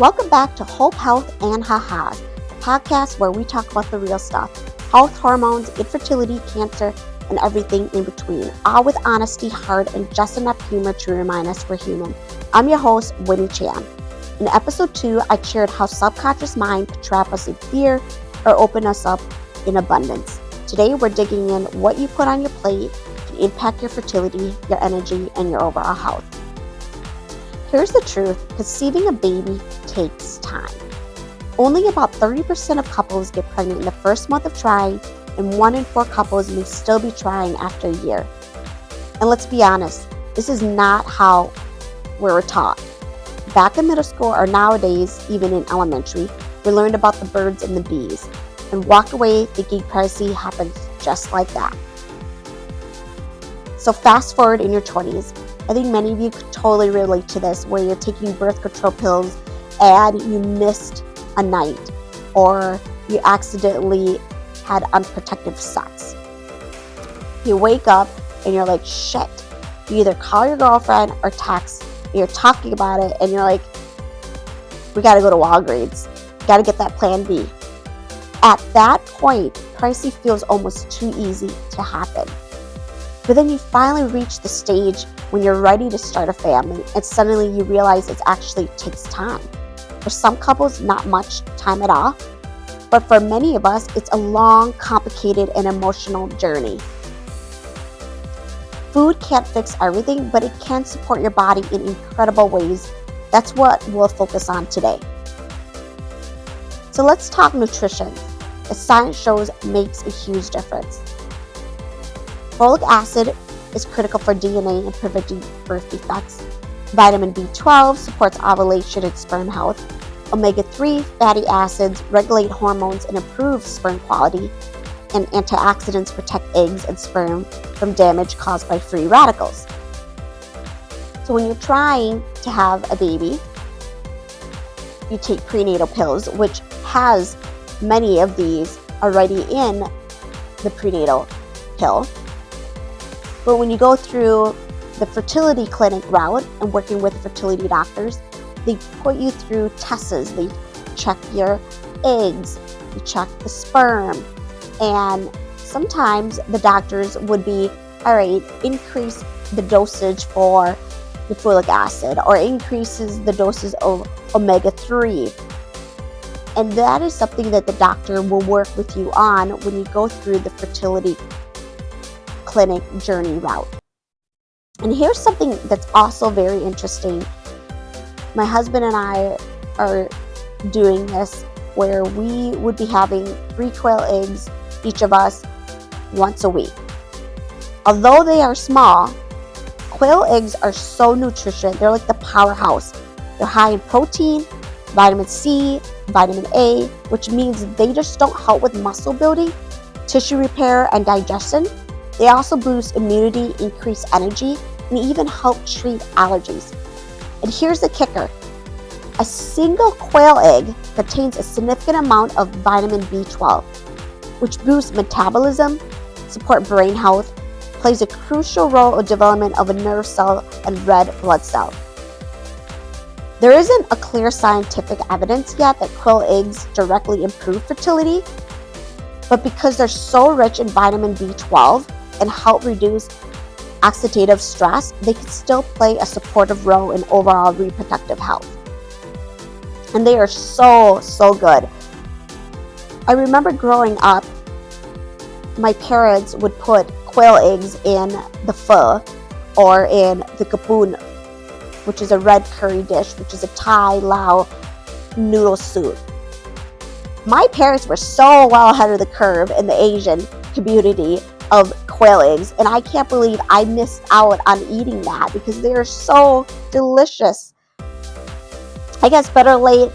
Welcome back to Hope, Health, and Ha-Ha, the podcast where we talk about the real stuff: health, hormones, infertility, cancer, and everything in between, all with honesty, heart, and just enough humor to remind us we're human. I'm your host, Winny Chan. In episode 2, I shared how subconscious mind could trap us in fear or open us up in abundance. Today, we're digging in what you put on your plate can impact your fertility, your energy, and your overall health. Here's the truth: conceiving a baby takes time. Only about 30% of couples get pregnant in the first month of trying, and 1 in 4 couples may still be trying after a year. And let's be honest, this is not how we were taught. Back in middle school or nowadays, even in elementary, we learned about the birds and the bees and walked away thinking pregnancy happens just like that. So fast forward in your 20s. I think many of you could totally relate to this, where you're taking birth control pills and you missed a night, or you accidentally had unprotected sex. You wake up and you're like, shit. You either call your girlfriend or text, and you're talking about it, and you're like, we gotta go to Walgreens. Gotta get that plan B. At that point, pregnancy feels almost too easy to happen. But then you finally reach the stage when you're ready to start a family, and suddenly you realize it actually takes time. For some couples, not much time at all. But for many of us, it's a long, complicated, and emotional journey. Food can't fix everything, but it can support your body in incredible ways. That's what we'll focus on today. So let's talk nutrition. As science shows, makes a huge difference. Folic acid is critical for DNA and preventing birth defects. Vitamin B12 supports ovulation and sperm health. Omega-3 fatty acids regulate hormones and improve sperm quality. And antioxidants protect eggs and sperm from damage caused by free radicals. So when you're trying to have a baby, you take prenatal pills, which has many of these already in the prenatal pill. But when you go through the fertility clinic route and working with fertility doctors, they put you through tests. They check your eggs, they check the sperm, and sometimes the doctors would be, all right, increase the dosage for the folic acid or increases the doses of omega-3. And that is something that the doctor will work with you on when you go through the fertility clinic journey route. And here's something that's also very interesting. My husband and I are doing this where we would be having 3 quail eggs, each of us, once a week. Although they are small, quail eggs are so nutritious. They're like the powerhouse. They're high in protein, vitamin C, vitamin A, which means they just don't help with muscle building, tissue repair, and digestion. They also boost immunity, increase energy, and even help treat allergies. And here's the kicker: a single quail egg contains a significant amount of vitamin B12, which boosts metabolism, support brain health, plays a crucial role in development of a nerve cell and red blood cell. There isn't a clear scientific evidence yet that quail eggs directly improve fertility, but because they're so rich in vitamin B12 and help reduce oxidative stress, they can still play a supportive role in overall reproductive health. And they are so good. I remember growing up, my parents would put quail eggs in the pho or in the kapoon, which is a red curry dish, which is a Thai Lao noodle soup. My parents were so well ahead of the curve in the Asian community of quail eggs, and I can't believe I missed out on eating that because they are so delicious. I guess better late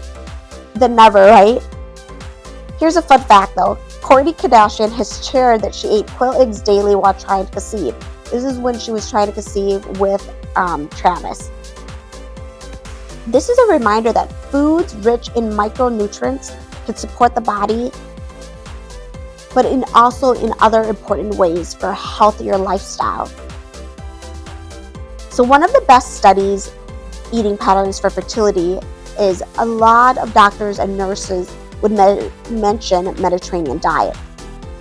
than never, right? Here's a fun fact though. Kourtney Kardashian has shared that she ate quail eggs daily while trying to conceive. This is when she was trying to conceive with Travis. This is a reminder that foods rich in micronutrients can support the body, but also in other important ways for a healthier lifestyle. So one of the best studies eating patterns for fertility is a lot of doctors and nurses would mention Mediterranean diet.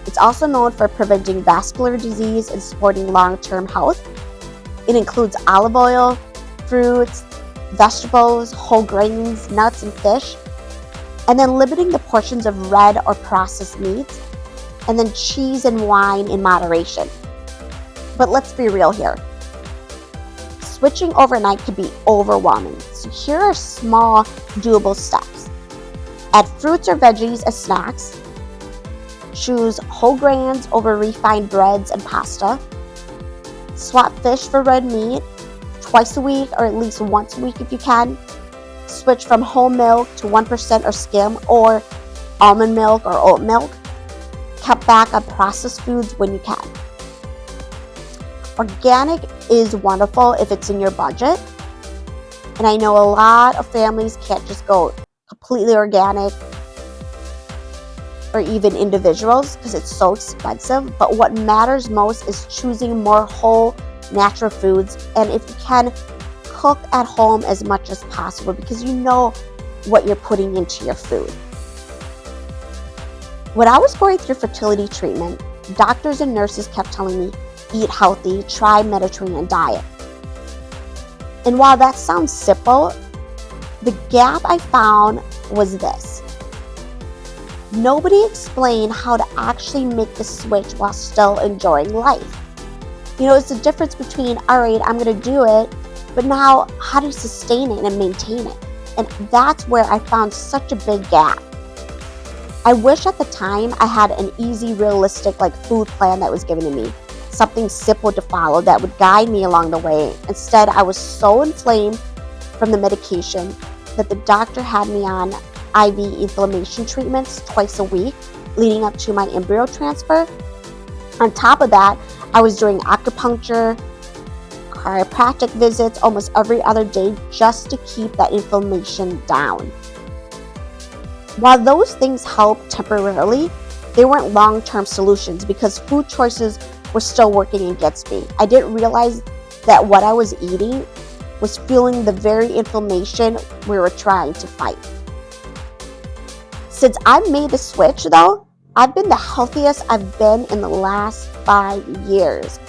It's also known for preventing vascular disease and supporting long-term health. It includes olive oil, fruits, vegetables, whole grains, nuts, and fish, and then limiting the portions of red or processed meats, and then cheese and wine in moderation. But let's be real here. Switching overnight can be overwhelming. So here are small, doable steps. Add fruits or veggies as snacks. Choose whole grains over refined breads and pasta. Swap fish for red meat twice a week or at least once a week if you can. Switch from whole milk to 1% or skim or almond milk or oat milk. Cut back on processed foods when you can. Organic is wonderful if it's in your budget. And I know a lot of families can't just go completely organic or even individuals because it's so expensive. But what matters most is choosing more whole, natural foods. And if you can, cook at home as much as possible because you know what you're putting into your food. When I was going through fertility treatment, doctors and nurses kept telling me, eat healthy, try Mediterranean diet. And while that sounds simple, the gap I found was this. Nobody explained how to actually make the switch while still enjoying life. You know, it's the difference between, all right, I'm going to do it, but now how do you sustain it and maintain it? And that's where I found such a big gap. I wish at the time I had an easy, realistic food plan that was given to me. Something simple to follow that would guide me along the way. Instead, I was so inflamed from the medication that the doctor had me on IV inflammation treatments twice a week leading up to my embryo transfer. On top of that, I was doing acupuncture, chiropractic visits almost every other day just to keep that inflammation down. While those things helped temporarily, they weren't long-term solutions because food choices were still working against me. I didn't realize that what I was eating was fueling the very inflammation we were trying to fight. Since I've made the switch though, I've been the healthiest I've been in the last 5 years.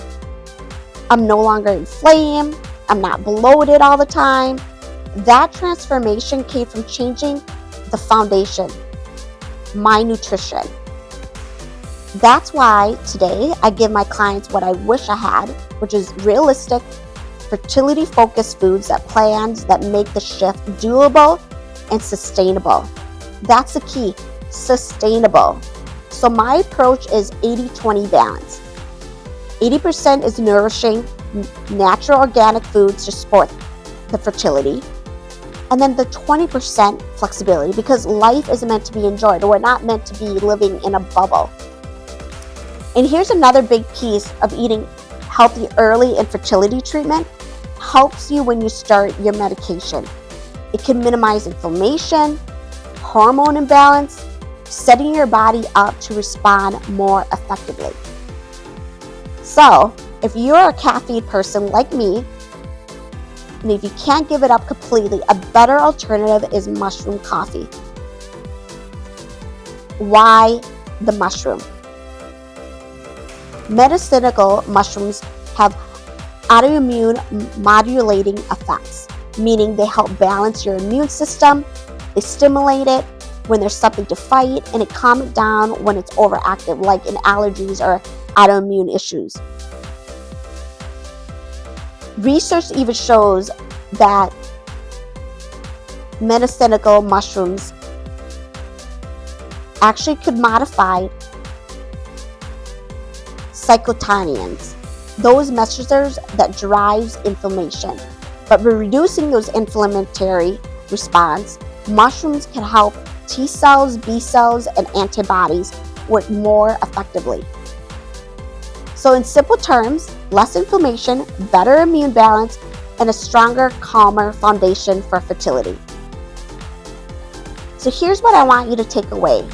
I'm no longer inflamed. I'm not bloated all the time. That transformation came from changing the foundation, my nutrition. That's why today I give my clients what I wish I had, which is realistic, fertility-focused foods that make the shift doable and sustainable. That's the key, sustainable. So my approach is 80-20 balance. 80% is nourishing, natural organic foods to support the fertility. And then the 20% flexibility because life is meant to be enjoyed. We're not meant to be living in a bubble. And here's another big piece of eating healthy early in fertility treatment. Helps you when you start your medication. It can minimize inflammation, hormone imbalance, setting your body up to respond more effectively. So, if you're a caffeine person like me, and if you can't give it up completely, a better alternative is mushroom coffee. Why the mushroom? Medicinal mushrooms have autoimmune modulating effects, meaning they help balance your immune system, they stimulate it when there's something to fight, and it calms it down when it's overactive, like in allergies or autoimmune issues. Research even shows that medicinal mushrooms actually could modify cytokines, those messengers that drives inflammation. But by reducing those inflammatory response, mushrooms can help T cells, B cells, and antibodies work more effectively. So in simple terms, less inflammation, better immune balance, and a stronger, calmer foundation for fertility. So here's what I want you to take away.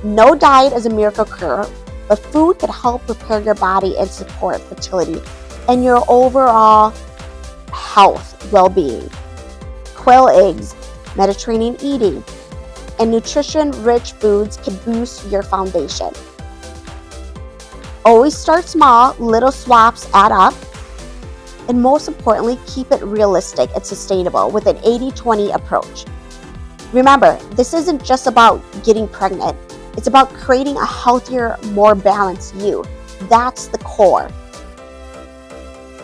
No diet is a miracle cure, but food can help prepare your body and support fertility and your overall health, well-being. Quail eggs, Mediterranean eating, and nutrition-rich foods can boost your foundation. Always start small, little swaps add up, and most importantly, keep it realistic and sustainable with an 80-20 approach. Remember, this isn't just about getting pregnant. It's about creating a healthier, more balanced you. That's the core.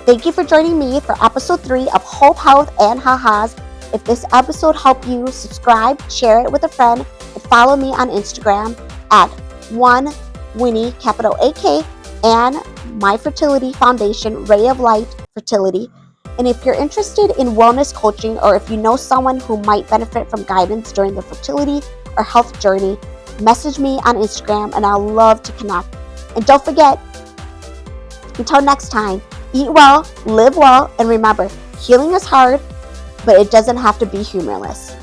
Thank you for joining me for episode 3 of Hope, Health, and Ha-Has. If this episode helped you, subscribe, share it with a friend, and follow me on Instagram at Winny, capital AK, and my fertility foundation, Ray of Light Fertility. And if you're interested in wellness coaching, or if you know someone who might benefit from guidance during their fertility or health journey, message me on Instagram and I'll love to connect. And don't forget, until next time, eat well, live well, and remember, healing is hard, but it doesn't have to be humorless.